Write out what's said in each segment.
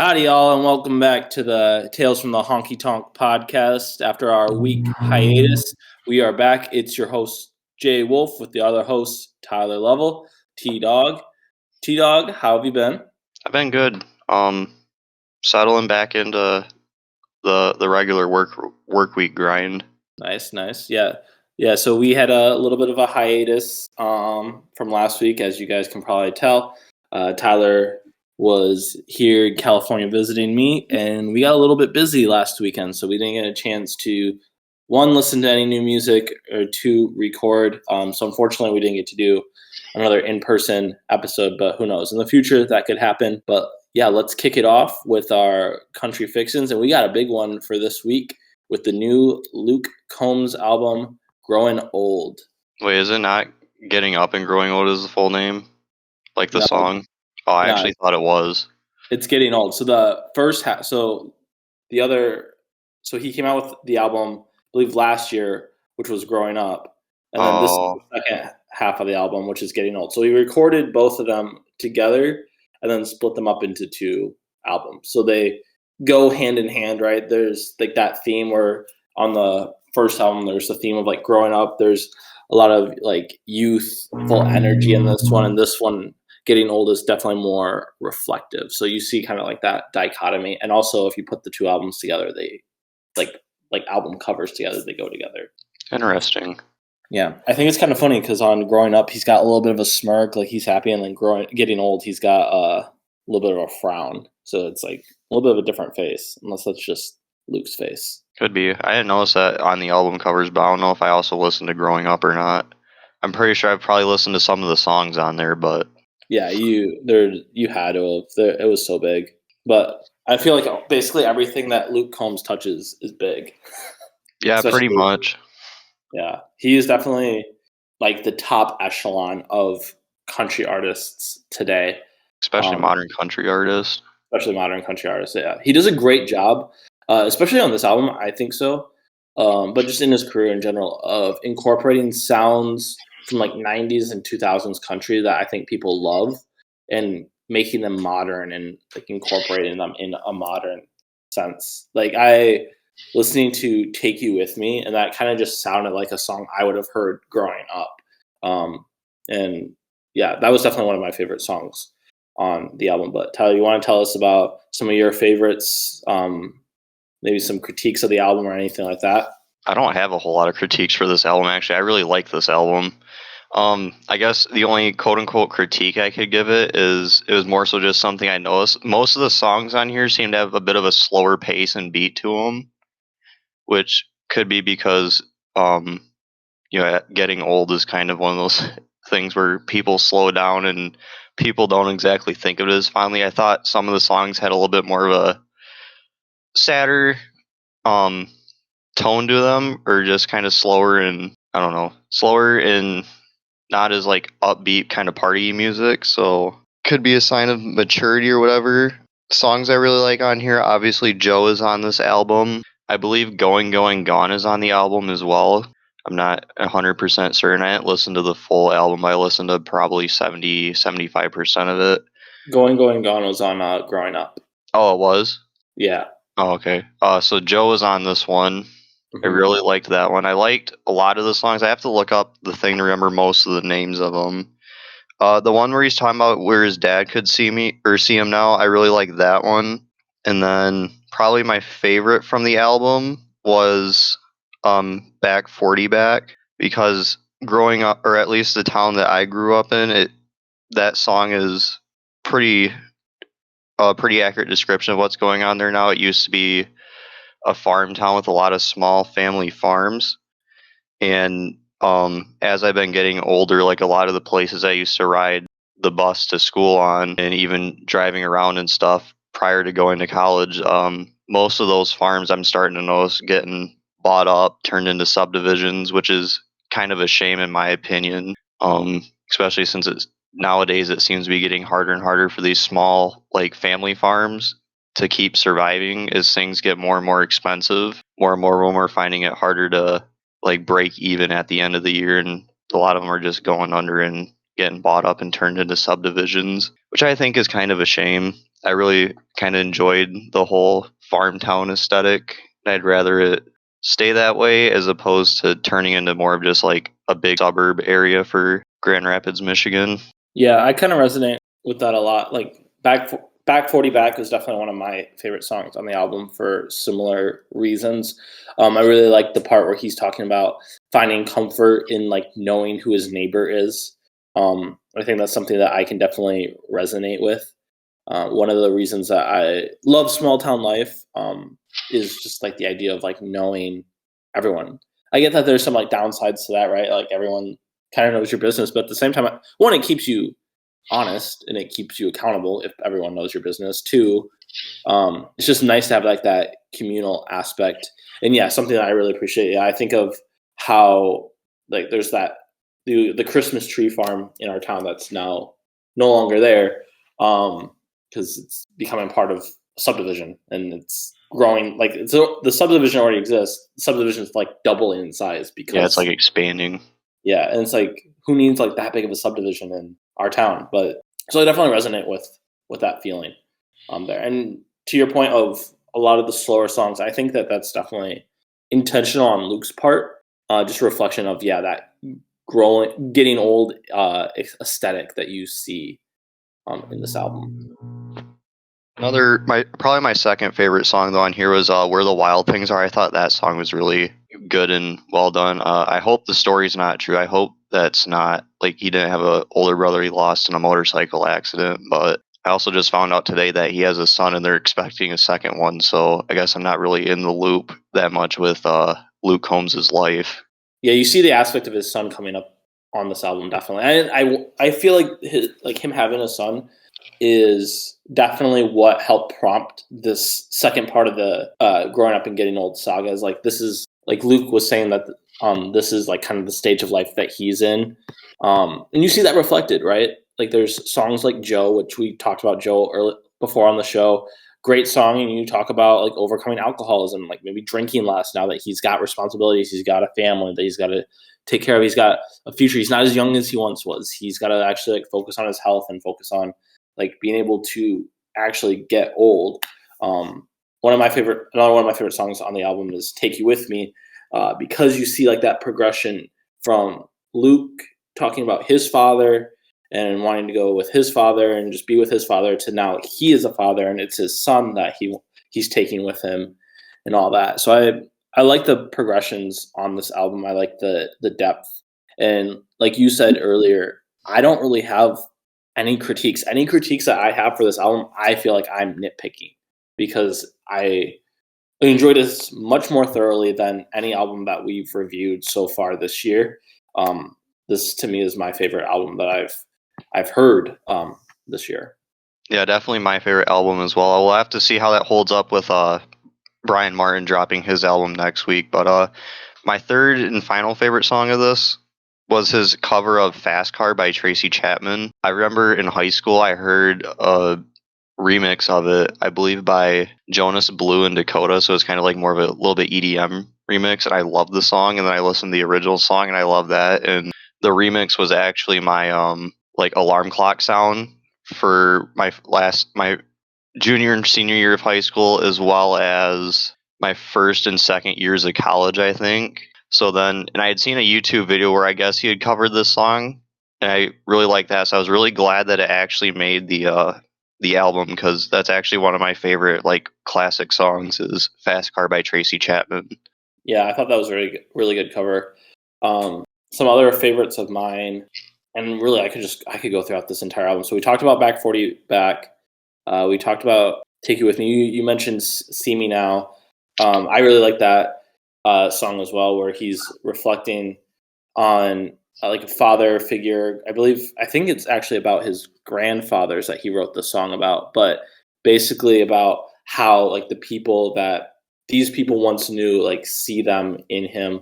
Howdy, y'all, and welcome back to the Tales from the Honky Tonk podcast. After our week hiatus, we are back. It's your host, JWolf, with the other host, Tyler Lovell, T-Dog. T-Dog, how have you been? I've been good. Settling back into the regular work week grind. Nice. Yeah. So we had a little bit of a hiatus from last week, as you guys can probably tell. Tyler was here in California visiting me, and we got a little bit busy last weekend, so we didn't get a chance to, one, listen to any new music, or two, record. So unfortunately, we didn't get to do another in-person episode, but who knows? In the future, that could happen. But yeah, let's kick it off with our country fixins, and we got a big one for this week with the new Luke Combs album, Growin Old. Wait, is it not Getting Up and Growing Old is the full name? Like the No. song? Oh, I actually thought it was. It's Getting Old. So the first half, so he came out with the album, I believe, last year, which was Growing Up. And then this is the second half of the album, which is Getting Old. So he recorded both of them together and then split them up into two albums. So they go hand in hand, right? There's like that theme where on the first album, there's the theme of like growing up. There's a lot of like youthful energy in this one. And this one, Getting Old, is definitely more reflective. So you see kind of like that dichotomy. And also if you put the two albums together, they like album covers together, they go together. Interesting. Yeah. I think it's kind of funny because on Growing Up, he's got a little bit of a smirk, like he's happy, and then Getting Old, he's got a little bit of a frown. So it's like a little bit of a different face, unless that's just Luke's face. Could be. I didn't notice that on the album covers, but I don't know if I also listened to Growing Up or not. I'm pretty sure I've probably listened to some of the songs on there, but yeah, you had to have. It was so big. But I feel like basically everything that Luke Combs touches is big. Yeah, pretty much. Yeah, he is definitely like the top echelon of country artists today. Especially modern country artists. Yeah. He does a great job, especially on this album, I think so. But just in his career in general, of incorporating sounds from like 90s and 2000s country that I think people love and making them modern and like incorporating them in a modern sense. Like listening to Take You With Me, and that kind of just sounded like a song I would have heard growing up. And yeah, that was definitely one of my favorite songs on the album. But Tyler, you want to tell us about some of your favorites, maybe some critiques of the album or anything like that? I don't have a whole lot of critiques for this album, actually. I really like this album. I guess the only quote-unquote critique I could give it is it was more so just something I noticed. Most of the songs on here seem to have a bit of a slower pace and beat to them, which could be because, getting old is kind of one of those things where people slow down and people don't exactly think of it as fondly. I thought some of the songs had a little bit more of a sadder tone to them, or just kind of slower and not as like upbeat kind of party music. So could be a sign of maturity or whatever. Songs I really like on here, obviously Joe is on this album. I believe Going Gone is on the album as well. I'm not 100% certain. I didn't listen to the full album. I listened to probably 75% of it. Going Gone was on Growing Up. Oh, it was? Yeah. Oh, okay. So Joe was on this one. I really liked that one. I liked a lot of the songs. I have to look up the thing to remember most of the names of them. The one where he's talking about where his dad could see him now, I really like that one. And then probably my favorite from the album was Back 40 Back, because growing up, or at least the town that I grew up in, that song is pretty accurate description of what's going on there now. It used to be a farm town with a lot of small family farms, and as I've been getting older, like a lot of the places I used to ride the bus to school on, and even driving around and stuff prior to going to college, most of those farms I'm starting to notice getting bought up, turned into subdivisions, which is kind of a shame in my opinion, especially since nowadays it seems to be getting harder and harder for these small like family farms to keep surviving as things get more and more expensive. More and more of them are finding it harder to like break even at the end of the year, and a lot of them are just going under and getting bought up and turned into subdivisions, which I think is kind of a shame. I really kind of enjoyed the whole farm town aesthetic. I'd rather it stay that way as opposed to turning into more of just like a big suburb area for Grand Rapids, Michigan. Yeah, I kind of resonate with that a lot. Like back 40 back is definitely one of my favorite songs on the album for similar reasons. I really like the part where he's talking about finding comfort in like knowing who his neighbor is. I think that's something that I can definitely resonate with. One of the reasons that I love small town life is just like the idea of like knowing everyone. I get that there's some like downsides to that, right? Like everyone kind of knows your business, but at the same time, one, it keeps you honest and it keeps you accountable if everyone knows your business. Two, it's just nice to have like that communal aspect. And yeah, something that I really appreciate. Yeah, I think of how like there's that the Christmas tree farm in our town that's now no longer there. Because it's becoming part of a subdivision and it's growing. Like the subdivision already exists. The subdivision is like doubling in size because it's like expanding. Yeah, and it's like who needs like that big of a subdivision in our town? But so I definitely resonate with that feeling there. And to your point of a lot of the slower songs, I think that that's definitely intentional on Luke's part. Just a reflection of that getting old aesthetic that you see in this album. Probably my second favorite song though on here was "Where the Wild Things Are." I thought that song was really good and well done. I hope the story's not true. I hope that's not like he didn't have an older brother he lost in a motorcycle accident. But I also just found out today that he has a son and they're expecting a second one. So I guess I'm not really in the loop that much with Luke Combs' life. Yeah, you see the aspect of his son coming up on this album definitely. I feel like him having a son is definitely what helped prompt this second part of the Growing Up and Getting Old saga. Is like this is like Luke was saying that this is like kind of the stage of life that he's in, and you see that reflected, right? Like there's songs like Joe, which we talked about Joe early before on the show. Great song, and you talk about like overcoming alcoholism, like maybe drinking less now that he's got responsibilities, he's got a family that he's got to take care of, he's got a future. He's not as young as he once was. He's got to actually like focus on his health and focus on like being able to actually get old. Another one of my favorite songs on the album is "Take You With Me," because you see like that progression from Luke talking about his father and wanting to go with his father and just be with his father to now he is a father and it's his son that he's taking with him and all that. So I like the progressions on this album. I like the depth, and like you said earlier, I don't really have any critiques. Any critiques that I have for this album, I feel like I'm nitpicking because I enjoyed this much more thoroughly than any album that we've reviewed so far this year. This to me is my favorite album that I've heard this year. Yeah, definitely my favorite album as well. We'll have to see how that holds up with Brian Martin dropping his album next week. But my third and final favorite song of this was his cover of Fast Car by Tracy Chapman. I remember in high school I heard a remix of it, I believe by Jonas Blue and Dakota, so it's kind of like more of a little bit EDM remix, and I love the song, and then I listened to the original song and I love that, and the remix was actually my like alarm clock sound for my junior and senior year of high school, as well as my first and second years of college, I think. So then, and I had seen a YouTube video where I guess he had covered this song, and I really liked that. So I was really glad that it actually made the album, because that's actually one of my favorite like classic songs is "Fast Car" by Tracy Chapman. Yeah, I thought that was a really good cover. Some other favorites of mine, and really I could go throughout this entire album. So we talked about Back 40 Back. We talked about Take You With Me. You mentioned See Me Now. I really like that song as well, where he's reflecting on like a father figure. I think it's actually about his grandfathers that he wrote the song about, but basically about how like the people that these people once knew like see them in him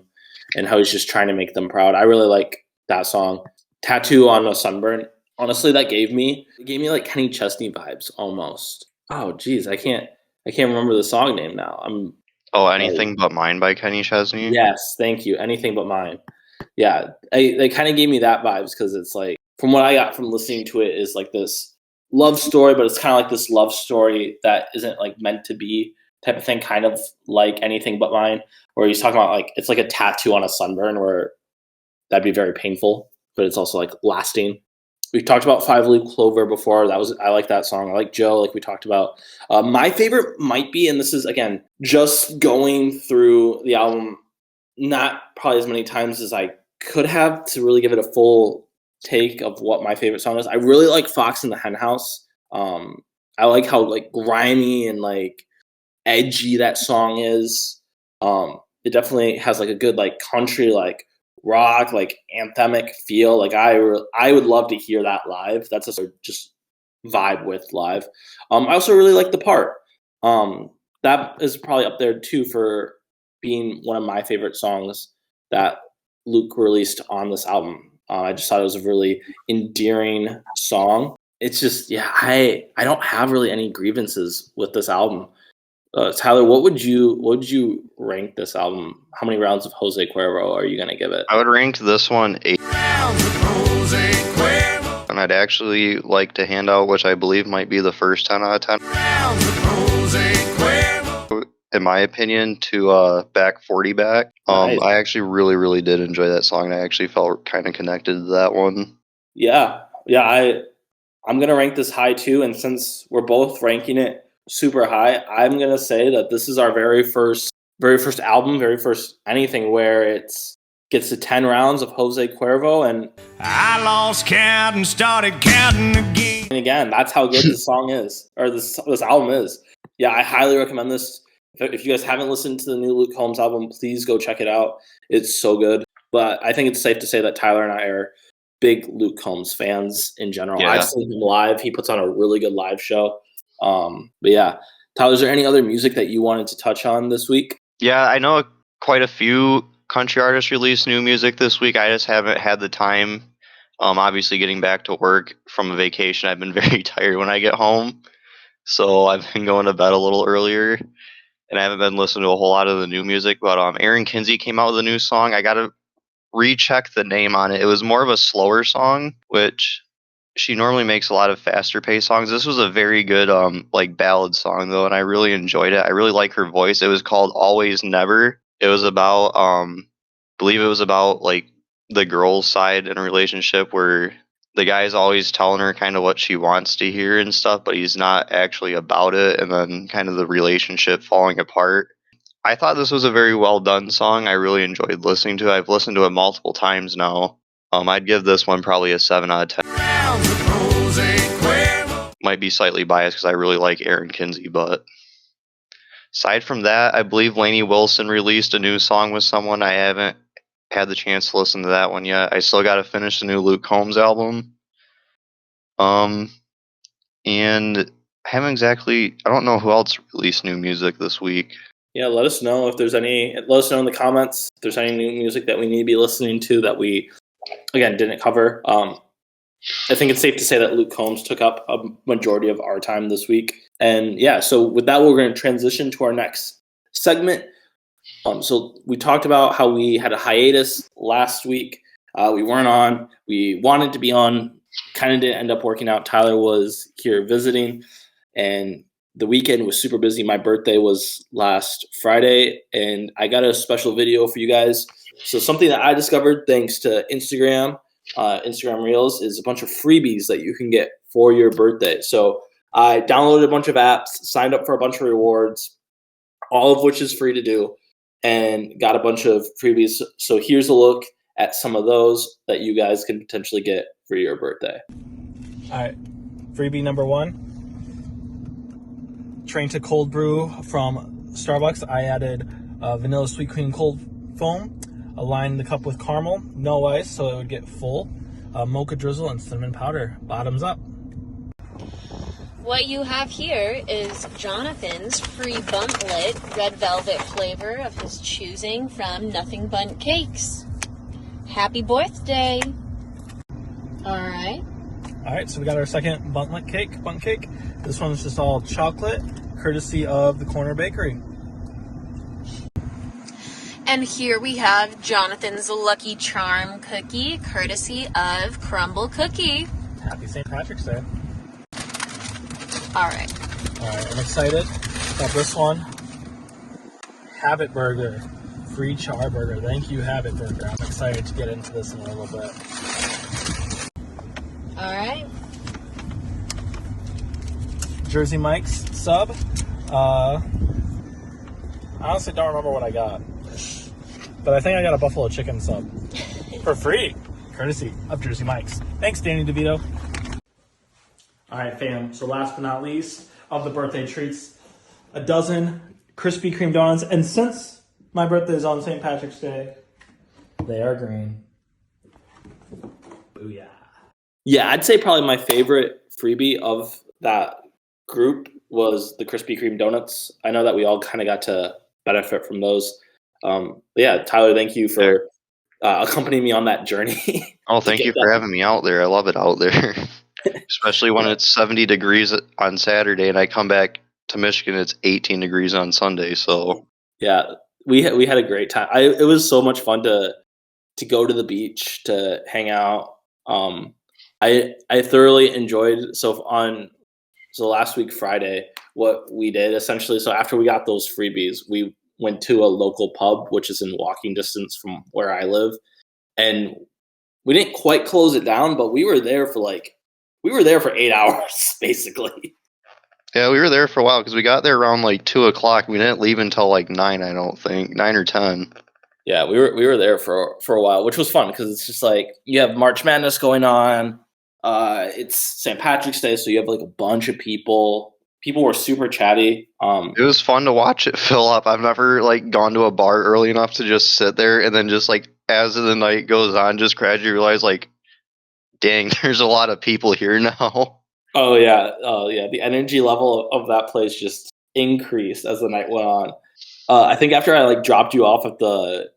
and how he's just trying to make them proud. I really like that song. Tattoo on a Sunburn. Honestly, that gave me like Kenny Chesney vibes almost. Oh geez, I can't remember the song name now. Anything But Mine by Kenny Chesney. Yes, thank you. Anything But Mine. Yeah, they kind of gave me that vibes because it's like from what I got from listening to it is like this love story, but it's kind of like this love story that isn't like meant to be type of thing, kind of like Anything But Mine, where he's talking about like it's like a tattoo on a sunburn where that'd be very painful, but it's also like lasting. We talked about Five Leaf Clover before. I like that song. I like Joe, like we talked about. My favorite might be, and this is again just going through the album, not probably as many times as I could have to really give it a full take of what my favorite song is. I really like Fox in the Hen House. I like how like grimy and like edgy that song is. It definitely has like a good like country like rock like anthemic feel. Like I would love to hear that live. That's a just vibe with live. I also really like The Part. That is probably up there too for being one of my favorite songs that Luke released on this album. I just thought it was a really endearing song. It's just I don't have really any grievances with this album. Tyler, what would you rank this album? How many rounds of Jose Cuervo are you gonna give it? I would rank this one 8. And I'd actually like to hand out, which I believe might be the first 10 out of 10. In my opinion, to Back 40 Back. Nice. I actually really, really did enjoy that song. I actually felt kind of connected to that one. Yeah. I'm gonna rank this high too, and since we're both ranking it super high, I'm gonna say that this is our very first album, very first anything where it gets to 10 rounds of Jose Cuervo, and I lost count and started counting again. And again, that's how good this song is, or this album is. Yeah, I highly recommend this. If you guys haven't listened to the new Luke Combs album, please go check it out. It's so good. But I think it's safe to say that Tyler and I are big Luke Combs fans in general. Yeah. I've seen him live. He puts on a really good live show. But yeah, Tyler, is there any other music that you wanted to touch on this week? Yeah, I know quite a few country artists released new music this week. I just haven't had the time. Obviously, getting back to work from a vacation, I've been very tired when I get home. So I've been going to bed a little earlier, and I haven't been listening to a whole lot of the new music. But Aaron Kinsey came out with a new song. I got to recheck the name on it. It was more of a slower song, which she normally makes a lot of faster paced songs. This was a very good like ballad song though, and I really enjoyed it. I really like her voice. It was called Always Never. It was about believe it was about like the girl's side in a relationship where the guy's always telling her kind of what she wants to hear and stuff, but he's not actually about it, and then kind of the relationship falling apart. I thought this was a very well done song. I really enjoyed listening to it. I've listened to it multiple times now. I'd give this one probably a 7 out of 10. Might be slightly biased because I really like Aaron Kinsey, but aside from that, I believe Lainey Wilson released a new song with someone. I haven't had the chance to listen to that one yet. I still got to finish the new Luke Combs album. And I don't know who else released new music this week. Yeah, let us know if there's any. Let us know in the comments if there's any new music that we need to be listening to that we, again, didn't cover. I think it's safe to say that Luke Combs took up a majority of our time this week. And yeah, so with that, we're going to transition to our next segment. So we talked about how we had a hiatus last week. We weren't on. We wanted to be on. Kind of didn't end up working out. Tyler was here visiting, and the weekend was super busy. My birthday was last Friday, and I got a special video for you guys. So something that I discovered thanks to Instagram Reels is a bunch of freebies that you can get for your birthday. So I downloaded a bunch of apps, signed up for a bunch of rewards, all of which is free to do, and got a bunch of freebies. So here's a look at some of those that you guys can potentially get for your birthday. All right, freebie number 1. Train to cold brew from Starbucks. I added vanilla sweet cream cold foam, aligned the cup with caramel, no ice so it would get full, mocha drizzle, and cinnamon powder. Bottoms up. What you have here is Jonathan's free buntlet red velvet flavor of his choosing from Nothing Bundt Cakes. Happy birthday. All right, so we got our second bunt cake. This one's just all chocolate, courtesy of the Corner Bakery. And here we have Jonathan's Lucky Charm cookie, courtesy of Crumble Cookie. Happy St. Patrick's Day. All right. I'm excited about this one. Habit Burger. Free char burger. Thank you, Habit Burger. I'm excited to get into this in a little bit. All right. Jersey Mike's sub. I honestly don't remember what I got. But I think I got a buffalo chicken sub. For free. Courtesy of Jersey Mike's. Thanks, Danny DeVito. Alright, fam. So last but not least of the birthday treats, a dozen Krispy Kreme donuts. And since my birthday is on St. Patrick's Day, they are green. Booyah. Yeah, I'd say probably my favorite freebie of that group was the Krispy Kreme donuts. I know that we all kind of got to benefit from those. But yeah, Tyler, thank you for accompanying me on that journey. Oh, thank you for having me out there. I love it out there. Especially when it's 70 degrees on Saturday and I come back to Michigan, it's 18 degrees on Sunday. So yeah, we had a great time. It was so much fun to go to the beach, to hang out. I thoroughly enjoyed. So last week Friday, what we did essentially. So after we got those freebies, we went to a local pub, which is in walking distance from where I live, and we didn't quite close it down, but we were there for 8 hours basically. Yeah, we were there for a while because we got there around 2:00. We didn't leave until 9, I don't think, 9 or 10. Yeah, we were there for a while, which was fun because it's just you have March Madness going on. It's St. Patrick's Day, so you have a bunch of people. People were super chatty. It was fun to watch it fill up. I've never gone to a bar early enough to just sit there and then just as the night goes on, just gradually realize dang, there's a lot of people here now. Oh yeah. The energy level of that place just increased as the night went on. I think after I dropped you off at the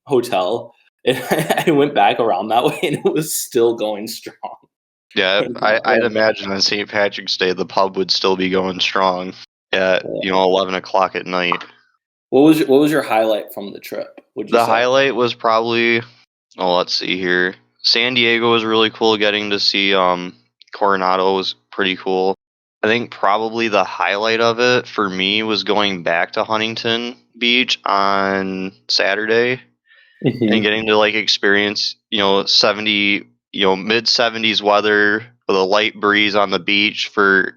hotel, I went back around that way and it was still going strong. Yeah, I'd imagine on St. Patrick's Day the pub would still be going strong at 11 o'clock at night. What was your highlight from the trip? The highlight was probably, let's see here. San Diego was really cool. Getting to see Coronado was pretty cool. I think probably the highlight of it for me was going back to Huntington Beach on Saturday and getting to experience 70 mid-70s weather with a light breeze on the beach for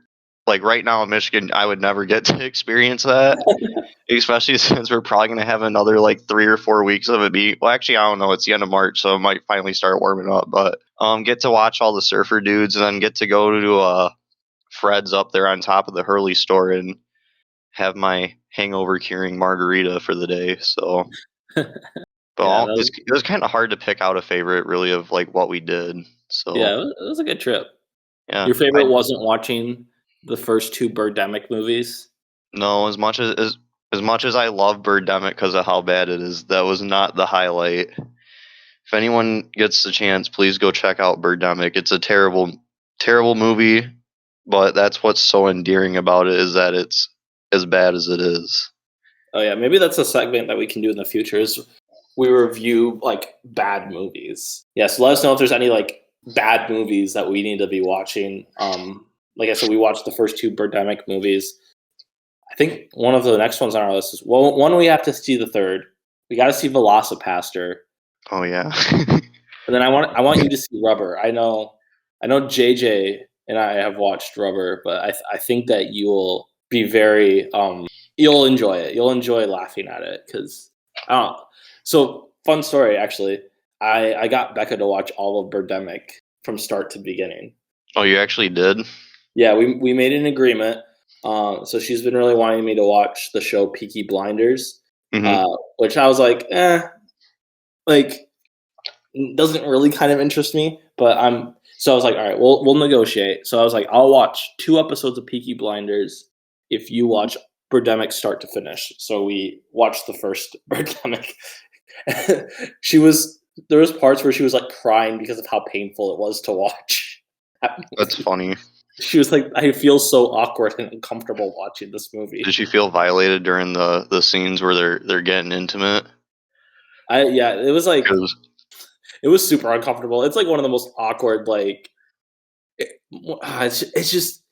right now in Michigan. I would never get to experience that, especially since we're probably going to have another 3 or 4 weeks of it be. Well, actually, I don't know. It's the end of March, so it might finally start warming up. But get to watch all the surfer dudes and then get to go to Fred's up there on top of the Hurley store and have my hangover curing margarita for the day. So, but it was kind of hard to pick out a favorite, really, of what we did. So yeah, it was a good trip. Yeah, your favorite wasn't watching the first 2 Birdemic movies? No, as much as I love Birdemic because of how bad it is, that was not the highlight. If anyone gets the chance, please go check out Birdemic. It's a terrible, terrible movie, but that's what's so endearing about it, is that it's as bad as it is. Oh yeah, maybe that's a segment that we can do in the future, is we review bad movies. Yeah, so let us know if there's any bad movies that we need to be watching. Like I said, we watched the first 2 Birdemic movies. I think one of the next ones on our list is one we have to see the third. We got to see Velocipaster. Oh yeah. And then I want you to see Rubber. I know JJ and I have watched Rubber, but I think that you'll be very you'll enjoy it. You'll enjoy laughing at it because So fun story actually. I got Becca to watch all of Birdemic from start to beginning. Oh, you actually did? Yeah, we made an agreement. So she's been really wanting me to watch the show Peaky Blinders, which I was doesn't really kind of interest me, but so I was all right, we'll negotiate. So I was I'll watch 2 episodes of Peaky Blinders if you watch Birdemic start to finish. So we watched the first Birdemic. There was parts where she was crying because of how painful it was to watch. That's funny. She was I feel so awkward and uncomfortable watching this movie. Did she feel violated during the scenes where they're getting intimate? It was it was super uncomfortable. It's one of the most awkward it's just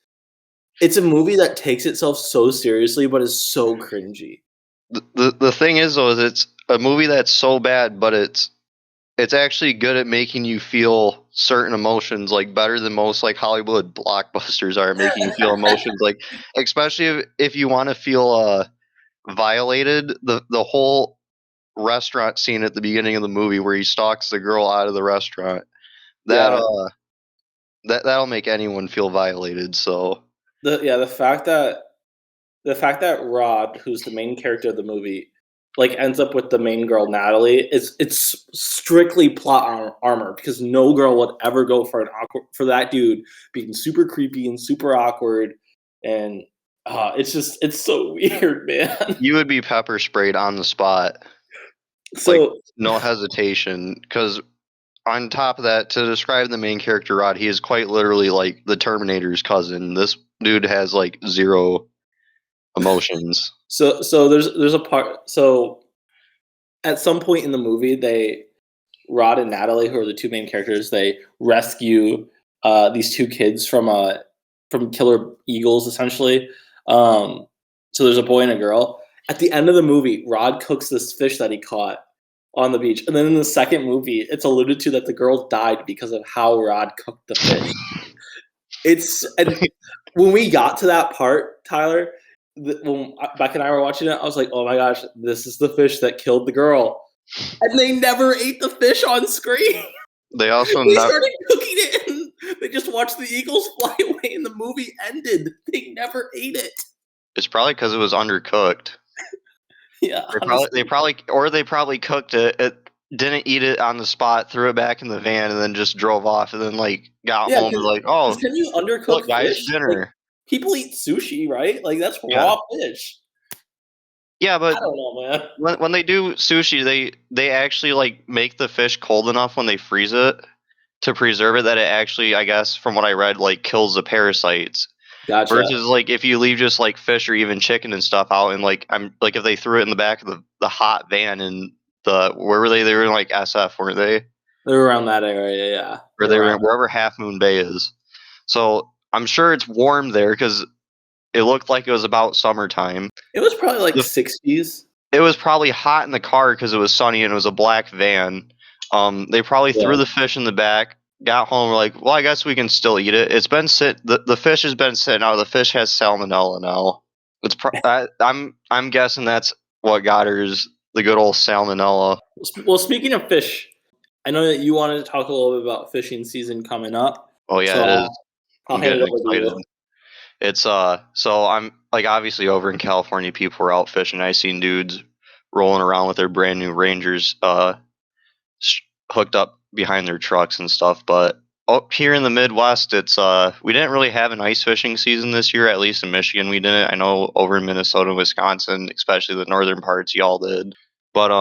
It's a movie that takes itself so seriously, but is so cringy. The thing is, though, is it's a movie that's so bad, but it's actually good at making you feel certain emotions, like better than most like Hollywood blockbusters are making you feel emotions. Like especially if you want to feel violated, the whole restaurant scene at the beginning of the movie where he stalks the girl out of the restaurant, that'll make anyone feel violated. So the fact that Rod, who's the main character of the movie, like ends up with the main girl Natalie, it's strictly plot armor because no girl would ever go for that dude being super creepy and super awkward, and it's so weird, man. you would be pepper sprayed on the spot, So like no hesitation, because on top of that, to describe the main character Rod, he is quite literally like the Terminator's cousin. This dude has like zero emotions. So there's a part. So at some point in the movie, Rod and Natalie, who are the two main characters, they rescue these two kids from killer eagles, essentially. So there's a boy and a girl. At the end of the movie, Rod cooks this fish that he caught on the beach, and then in the second movie, it's alluded to that the girl died because of how Rod cooked the fish. And when we got to that part, Tyler, when Beck and I were watching it, I was like, "Oh my gosh, this is the fish that killed the girl," and they never ate the fish on screen. They also They started cooking it, and they just watched the eagles fly away, and the movie ended. They never ate it. It's probably because it was undercooked. Yeah, They probably cooked it, didn't eat it on the spot, threw it back in the van, and then just drove off, and then like got home and like, oh, can you undercook look, guys, fish? dinner. Like, people eat sushi, right? Like that's raw fish. Yeah, but I don't know, man. when they do sushi, they actually like make the fish cold enough when they freeze it to preserve it that it actually, I guess, from what I read, like kills the parasites. Gotcha. Versus like if you leave just like fish or even chicken and stuff out, and like I'm like if they threw it in the back of the hot van and where were they? They were in like SF, weren't they? They were around that area, yeah. Or they were wherever Half Moon Bay is. So I'm sure it's warm there because it looked like it was about summertime. It was probably like 60s. It was probably hot in the car because it was sunny and it was a black van. They probably threw the fish in the back, got home, were like, well, I guess we can still eat it. It's been the fish has been sitting out. The fish has salmonella now. It's I'm guessing that's what got her is the good old salmonella. Well, speaking of fish, I know that you wanted to talk a little bit about fishing season coming up. Oh yeah, so it is. I'm getting excited. It's so I'm like obviously over in California, people were out fishing. I seen dudes rolling around with their brand new Rangers hooked up behind their trucks and stuff. But up here in the Midwest, it's we didn't really have an ice fishing season this year. At least in Michigan, we didn't. I know over in Minnesota and Wisconsin, especially the northern parts, y'all did. But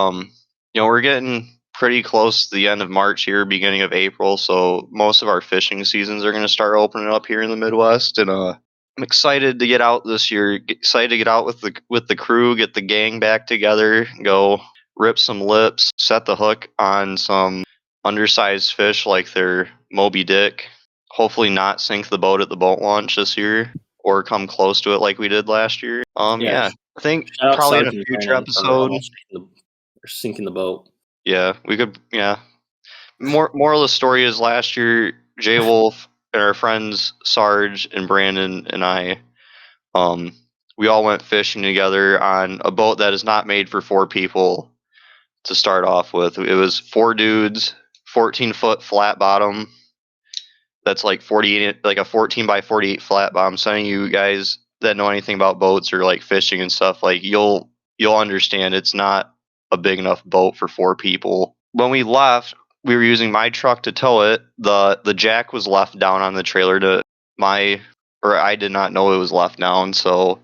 we're getting pretty close to the end of March here, beginning of April. So most of our fishing seasons are going to start opening up here in the Midwest, and I'm excited to get out this year. Excited to get out with the crew, get the gang back together, go rip some lips, set the hook on some undersized fish like their Moby Dick. Hopefully not sink the boat at the boat launch this year or come close to it like we did last year. I think probably in a future episode. Or sinking the boat. Yeah, we could. Yeah. Moral of the story is last year, JWolf and our friends Sarge and Brandon and I, we all went fishing together on a boat that is not made for 4 people to start off with. It was 4 dudes, 14-foot flat bottom. That's like 48, like a 14 by 48 flat bottom. Some of you guys that know anything about boats or like fishing and stuff, like you'll understand it's not a big enough boat for 4 people. When we left, we were using my truck to tow it. The jack was left down on the trailer I did not know it was left down. So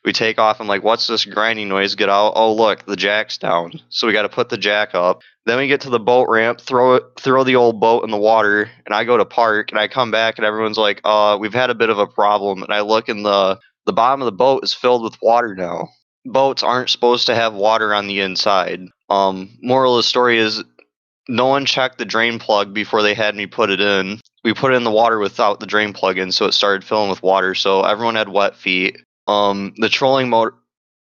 we take off. I'm like, what's this grinding noise? Get out. Oh, look, the jack's down. So we got to put the jack up. Then we get to the boat ramp, throw the old boat in the water, and I go to park, and I come back, and everyone's like, we've had a bit of a problem. And I look, and the bottom of the boat is filled with water now. Boats aren't supposed to have water on the inside. Moral of the story is no one checked the drain plug before they had me put it in. We put it in the water without the drain plug in, so it started filling with water. So everyone had wet feet. The trolling motor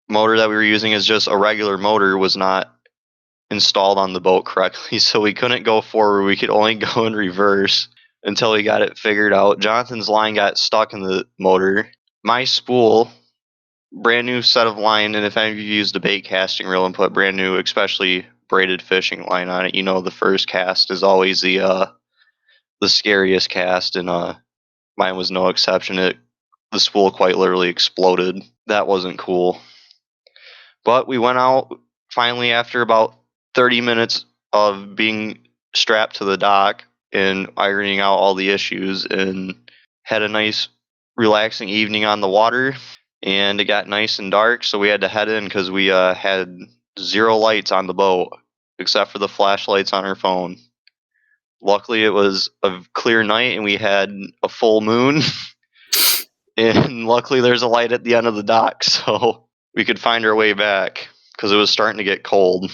that we were using is just a regular motor, was not installed on the boat correctly, so we couldn't go forward. We could only go in reverse until we got it figured out. Jonathan's line got stuck in the motor. My spool, brand new set of line, and if any of you used a bait casting reel and put brand new, especially braided fishing line on it, you know the first cast is always the scariest cast, and mine was no exception. The spool quite literally exploded. That wasn't cool. But we went out finally after about 30 minutes of being strapped to the dock and ironing out all the issues, and had a nice relaxing evening on the water. And it got nice and dark, so we had to head in because we had 0 lights on the boat except for the flashlights on our phone. Luckily, it was a clear night and we had a full moon. And luckily, there's a light at the end of the dock, so we could find our way back because it was starting to get cold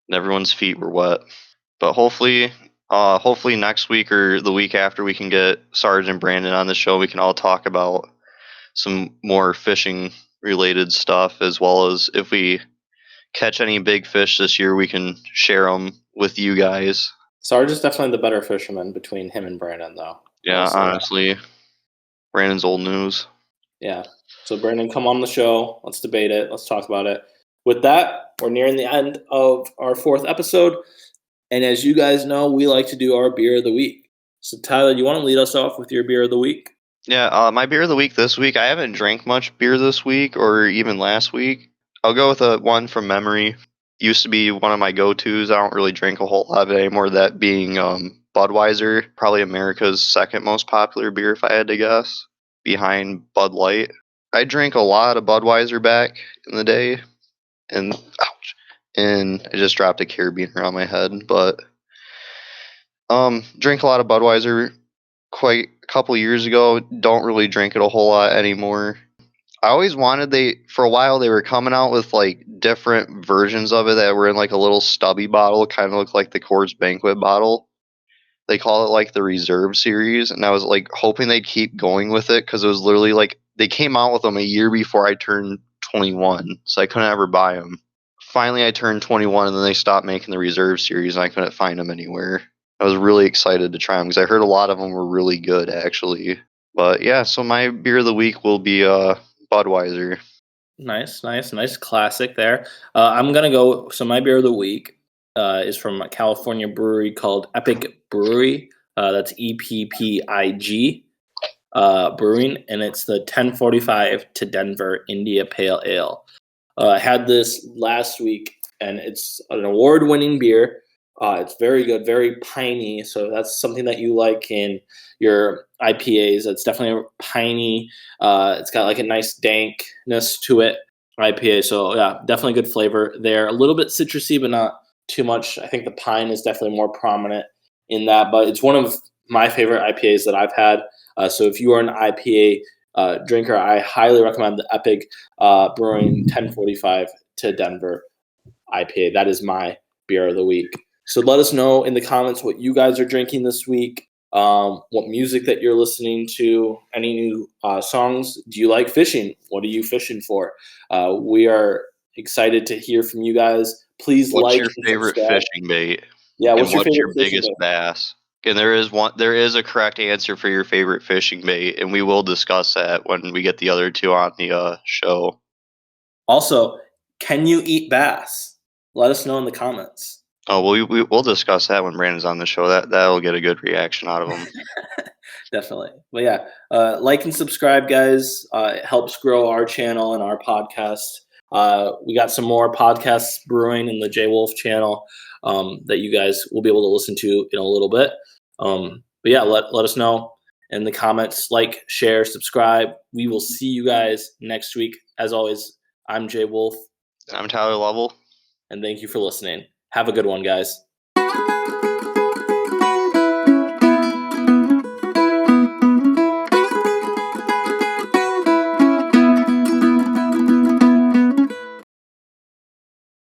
and everyone's feet were wet. But hopefully next week or the week after, we can get Sarge and Brandon on the show. We can all talk about some more fishing related stuff, as well as if we catch any big fish this year, we can share them with you guys. Sarge is definitely the better fisherman between him and Brandon, though. Yeah, honestly, Brandon's old news. Yeah. So Brandon, come on the show. Let's debate it. Let's talk about it. With that, we're nearing the end of our 4th episode. And as you guys know, we like to do our beer of the week. So Tyler, you want to lead us off with your beer of the week? Yeah, my beer of the week this week, I haven't drank much beer this week or even last week. I'll go with one from memory. Used to be one of my go-tos. I don't really drink a whole lot of it anymore, that being Budweiser, probably America's second most popular beer if I had to guess, behind Bud Light. I drank a lot of Budweiser back in the day, and I just dropped a carabiner on my head, but drink a lot of Budweiser quite a couple years ago. Don't really drink it a whole lot anymore. I always wanted, for a while they were coming out with like different versions of it that were in like a little stubby bottle, kind of looked like the Coors Banquet bottle. They call it like the Reserve series, and I was like hoping they'd keep going with it because it was literally like they came out with them a year before I turned 21, so I couldn't ever buy them. Finally, I turned 21, and then they stopped making the Reserve series, and I couldn't find them anywhere. I was really excited to try them because I heard a lot of them were really good, actually. But yeah, so my beer of the week will be Budweiser. Nice classic there. I'm gonna go. So my beer of the week is from a California brewery called Epic Brewery. That's EPPIG Brewing, and it's the 1045 to Denver India Pale Ale. I had this last week, and it's an award-winning beer. It's very good, very piney. So that's something that you like in your IPAs. It's definitely piney. It's got like a nice dankness to it, IPA. So yeah, definitely good flavor there. A little bit citrusy, but not too much. I think the pine is definitely more prominent in that, but it's one of my favorite IPAs that I've had. So if you are an IPA drinker, I highly recommend the Epic Brewing 1045 to Denver IPA. That is my beer of the week. So let us know in the comments what you guys are drinking this week, what music that you're listening to, any new songs. Do you like fishing? What are you fishing for? We are excited to hear from you guys. Please What's like your favorite fishing bait? Yeah, what's your biggest bass? And there is a correct answer for your favorite fishing bait, and we will discuss that when we get the other two on the show. Also, can you eat bass? Let us know in the comments. Oh, we'll discuss that when Brandon's on the show. That'll get a good reaction out of him. Definitely. But yeah, like and subscribe, guys. It helps grow our channel and our podcast. We got some more podcasts brewing in the JWolf channel that you guys will be able to listen to in a little bit. But yeah, let us know in the comments. Like, share, subscribe. We will see you guys next week. As always, I'm JWolf. I'm Tyler Lovell. And thank you for listening. Have a good one, guys.